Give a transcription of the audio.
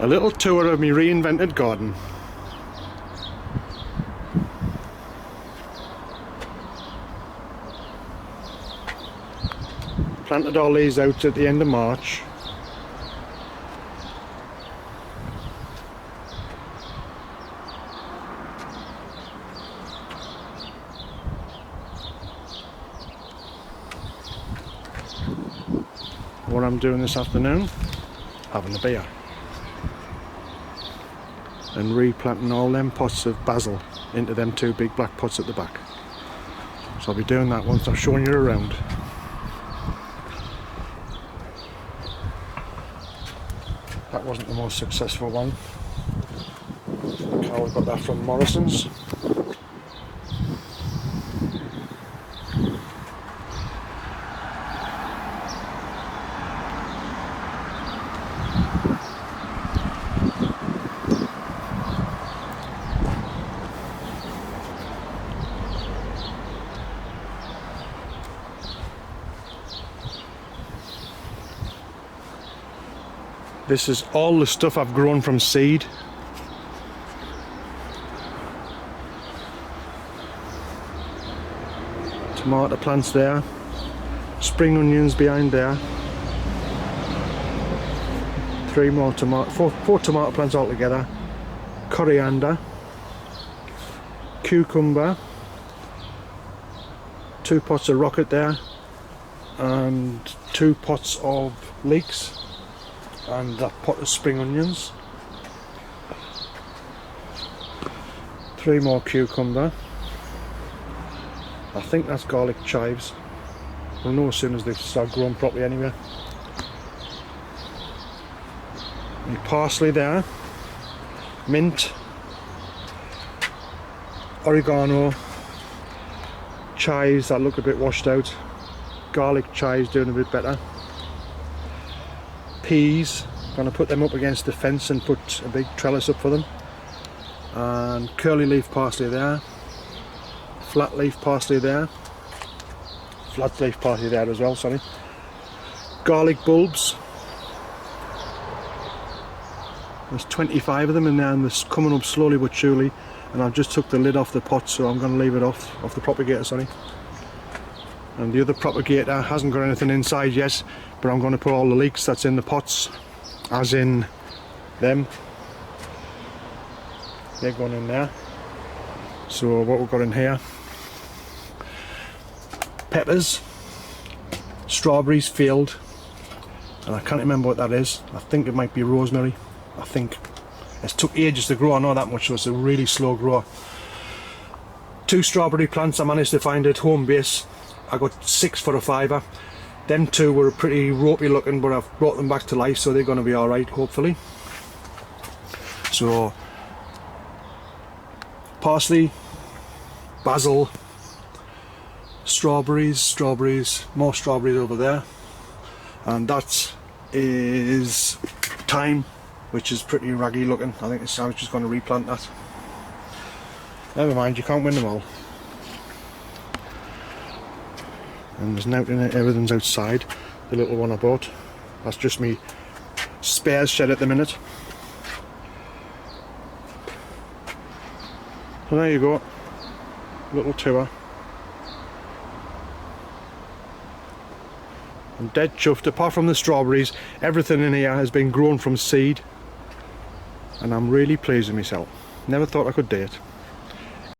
A little tour of my reinvented garden. Planted all these out at the end of March. What I'm doing this afternoon, having a beer and replanting all them pots of basil into them two big black pots at the back. So I'll be doing that once I've shown you around. That wasn't the most successful one. Carl got that from Morrison's. This is all the stuff I've grown from seed. Tomato plants there, spring onions behind there, four tomato plants altogether, coriander, cucumber, 2 pots of rocket there, and 2 pots of leeks, and that pot of spring onions, 3 more cucumber. I think that's garlic chives. We'll know as soon as they start growing properly anyway. And parsley there, mint, oregano, chives that look a bit washed out, garlic chives doing a bit better. Peas, going to put them up against the fence and put a big trellis up for them. And curly leaf parsley there, flat leaf parsley there, flat leaf parsley there as well, sorry. Garlic bulbs, there's 25 of them in there and they're coming up slowly but surely, and I've just took the lid off the pot, so I'm going to leave it off the propagator, sorry. And the other propagator hasn't got anything inside yet, but I'm going to put all the leeks that's in the pots, as in them, they're going in there. So what we've got in here, peppers, strawberries field, and I can't remember what that is. I think it might be rosemary. I think it's took ages to grow, I know that much, so it's a really slow grower. 2 strawberry plants I managed to find at home base. I got 6 for a £5. Them 2 were pretty ropey looking, but I've brought them back to life, so they're going to be alright, hopefully. So parsley, basil, strawberries, more strawberries over there, and that is thyme, which is pretty raggy looking. I think I was just going to replant that. Never mind, you can't win them all. And there's nothing in it, everything's outside. The little one I bought, that's just me spares shed at the minute. So there you go, little tour. I'm dead chuffed. Apart from the strawberries, everything in here has been grown from seed, and I'm really pleased with myself. Never thought I could do it.